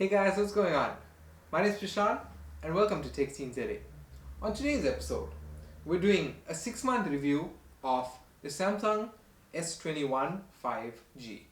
Hey guys, what's going on? My name is Prashant and welcome to Tech Scene Today. On today's episode, we're doing a 6-month review of the Samsung S21 5G.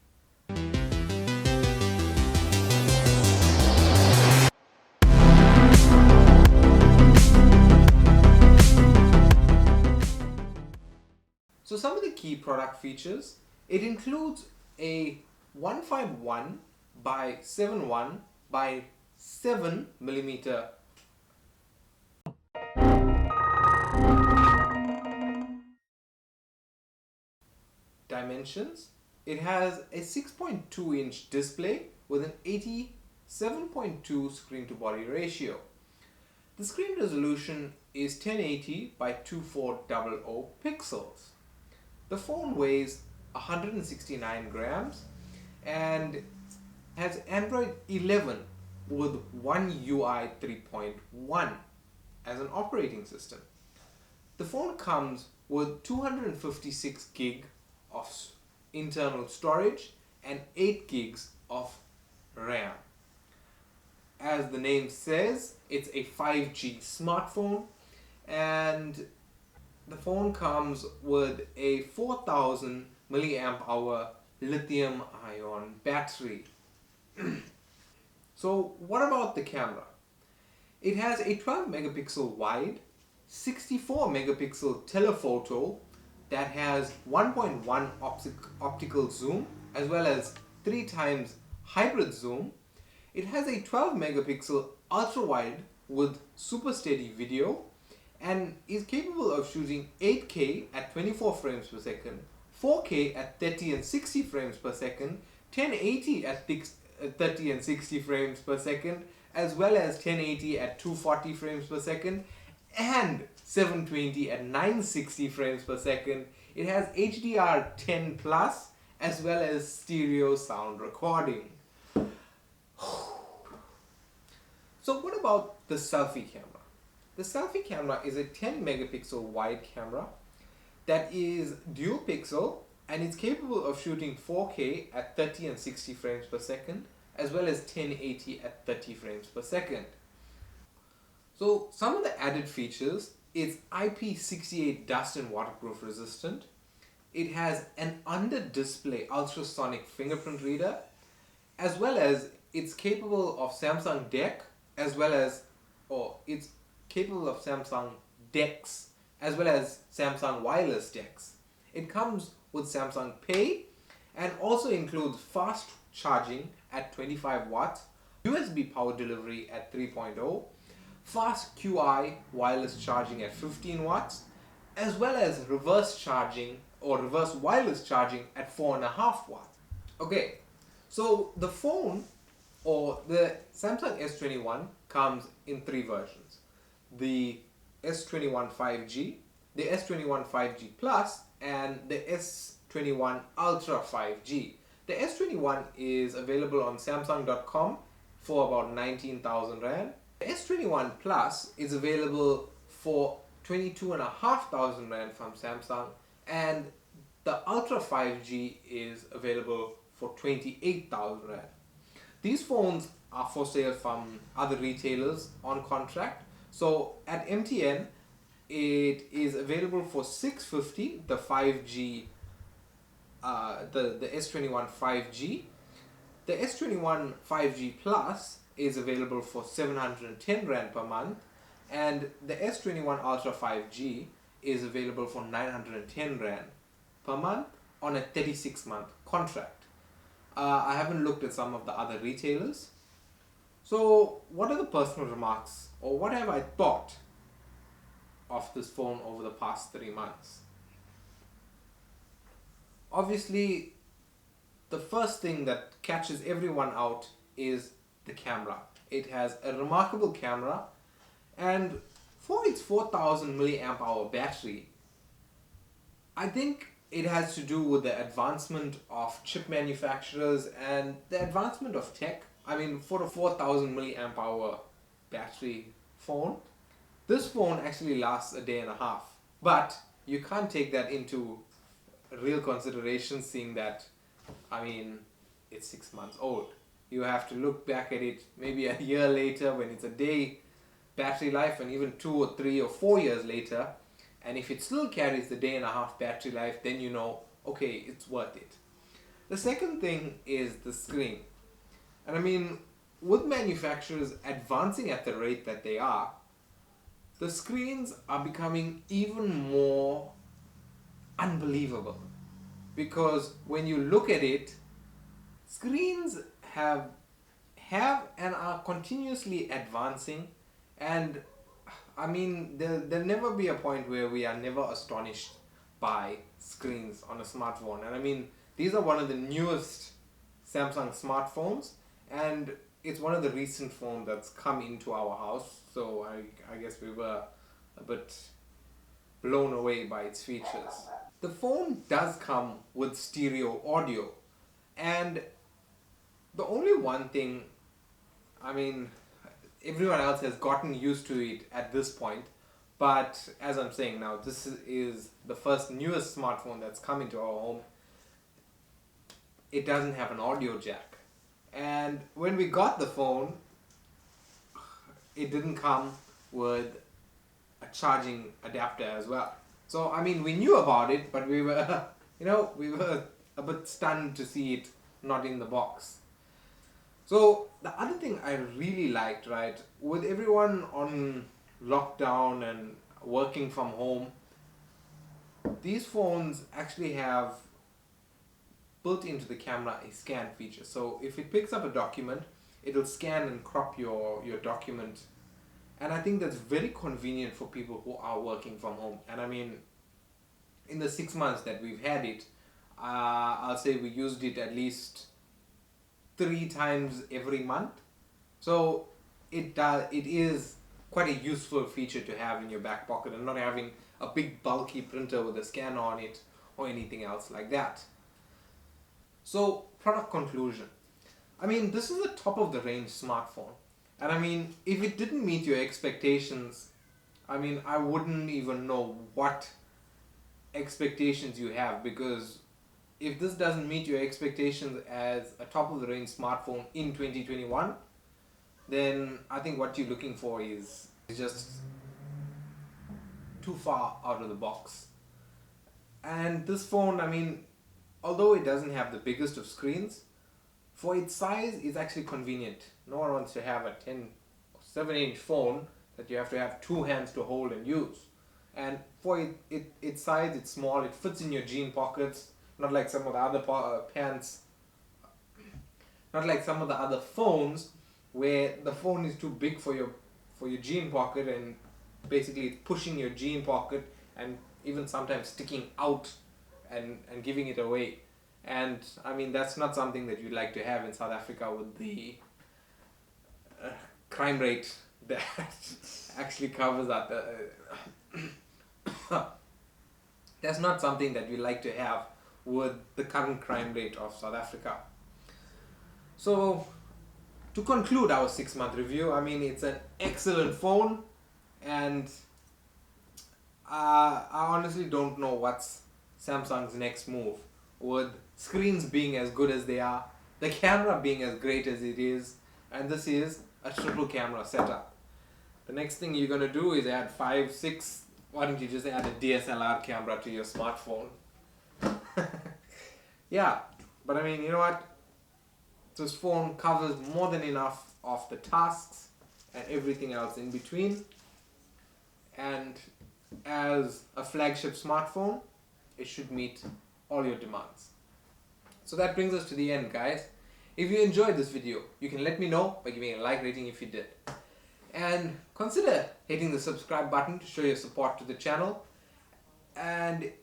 So some of the key product features, it includes a 151 by 71 by 7 millimeter dimensions. It has a 6.2 inch display with an 87.2 screen to body ratio. The screen resolution is 1080 by 2400 pixels. The phone weighs 169 grams and has Android 11 with One UI 3.1 as an operating system. The phone comes with 256 gig of internal storage and 8 gigs of RAM. As the name says, it's a 5G smartphone, and the phone comes with a 4000 milliamp hour lithium ion battery. So what about the camera? It has a 12 megapixel wide, 64 megapixel telephoto that has 1.1 optical zoom as well as 3 times hybrid zoom. It has a 12 megapixel ultra wide with super steady video and is capable of shooting 8K at 24 frames per second, 4K at 30 and 60 frames per second, 1080 at 30 and 60 frames per second, as well as 1080 at 240 frames per second, and 720 at 960 frames per second. It has HDR10 plus as well as stereo sound recording. So what about the selfie camera? The selfie camera is a 10 megapixel wide camera that is dual pixel and it's capable of shooting 4K at 30 and 60 frames per second as well as 1080 at 30 frames per second. So some of the added features, it's IP68 dust and waterproof resistant. It has an under display ultrasonic fingerprint reader as well as it's capable of Samsung DeX as well as it's capable of Samsung DeX as well as Samsung wireless DeX. It comes with Samsung Pay and also includes fast charging at 25 watts, USB power delivery at 3.0, fast QI wireless charging at 15 watts, as well as reverse charging or reverse wireless charging at 4.5 watts. Okay, so the phone or the Samsung S21 comes in 3 versions. The S21 5G, the S21 5G Plus, and the S21 Ultra 5G. The S21 is available on Samsung.com for about 19,000 Rand. The S21 Plus is available for 22,500 Rand from Samsung, and the Ultra 5G is available for 28,000 Rand. These phones are for sale from other retailers on contract. So at MTN, it is available for 650, the 5G, the S21 5G. The S21 5G Plus is available for 710 Rand per month, and the S21 Ultra 5G is available for 910 Rand per month on a 36-month contract. I haven't looked at some of the other retailers. So what are the personal remarks, or what have I thought of this phone over the past 3 months? Obviously, the first thing that catches everyone out is the camera. It has a remarkable camera, and for its 4000 milliamp hour battery, I think it has to do with the advancement of chip manufacturers and the advancement of tech. I mean, for a 4000 milliamp hour battery phone, this phone actually lasts a day and a half. But you can't take that into real consideration, seeing that, I mean, it's 6 months old. You have to look back at it maybe a year later when it's a day battery life, and even 2 or 3 or 4 years later. And if it still carries the day and a half battery life, then you know, okay, it's worth it. The second thing is the screen. And I mean, with manufacturers advancing at the rate that they are, the screens are becoming even more unbelievable. Because when you look at it, screens have and are continuously advancing, and I mean there'll never be a point where we are never astonished by screens on a smartphone. And I mean, these are one of the newest Samsung smartphones, and it's one of the recent phones that's come into our house, so I guess we were a bit blown away by its features. The phone does come with stereo audio, and the only one thing, I mean, everyone else has gotten used to it at this point, but as I'm saying now, this is the first newest smartphone that's come into our home. It doesn't have an audio jack. And when we got the phone, it didn't come with a charging adapter as well. So, I mean, we knew about it, but we were, we were a bit stunned to see it not in the box. So the other thing I really liked, right, with everyone on lockdown and working from home, these phones actually have built into the camera a scan feature. So if it picks up a document, it'll scan and crop your document. And I think that's very convenient for people who are working from home. And I mean, in the 6 months that we've had it, I'll say we used it at least 3 times every month. So it is quite a useful feature to have in your back pocket, and not having a big bulky printer with a scanner on it or anything else like that. So, product conclusion. I mean, this is a top of the range smartphone. And I mean, if it didn't meet your expectations, I mean, I wouldn't even know what expectations you have, because if this doesn't meet your expectations as a top of the range smartphone in 2021, then I think what you're looking for is just too far out of the box. And this phone, I mean, although it doesn't have the biggest of screens, for its size, it's actually convenient. No one wants to have a 7-inch phone that you have to have 2 hands to hold and use. And for its size, it's small, it fits in your jean pockets, not like some of the other not like some of the other phones where the phone is too big for your jean pocket, and basically it's pushing your jean pocket and even sometimes sticking out and giving it away. And I mean, that's not something that you'd like to have in South Africa with the crime rate that actually covers that. That's not something that we like to have with the current crime rate of South Africa. So, to conclude our 6-month review, I mean, it's an excellent phone, and I honestly don't know what's Samsung's next move. With screens being as good as they are, the camera being as great as it is, and this is a triple camera setup. The next thing you're going to do is add 5, 6, why don't you just add a DSLR camera to your smartphone? Yeah, but I mean, you know what? This phone covers more than enough of the tasks and everything else in between. And as a flagship smartphone, it should meet all your demands. So that brings us to the end, guys. If you enjoyed this video, you can let me know by giving a like rating if you did. And consider hitting the subscribe button to show your support to the channel. And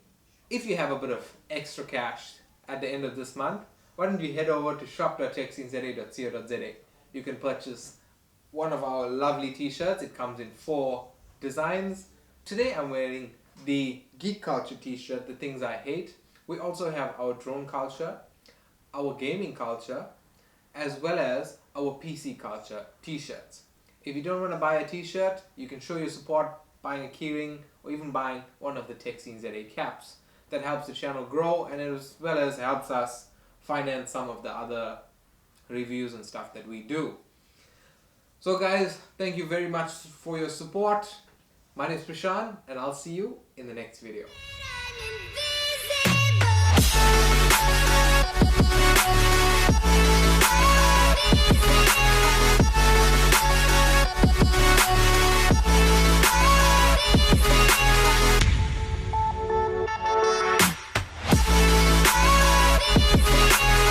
if you have a bit of extra cash at the end of this month, why don't you head over to shop.techsceneza.co.za. You can purchase one of our lovely t-shirts. It comes in 4 designs. Today I'm wearing the Geek Culture t-shirt, The Things I Hate. We also have our drone culture, our gaming culture, as well as our PC culture t-shirts. If you don't want to buy a t-shirt, you can show your support buying a keyring or even buying one of the TechSceneZA caps. That helps the channel grow, and as well as helps us finance some of the other reviews and stuff that we do. So guys, thank you very much for your support. My name is Prashant and I'll see you in the next video.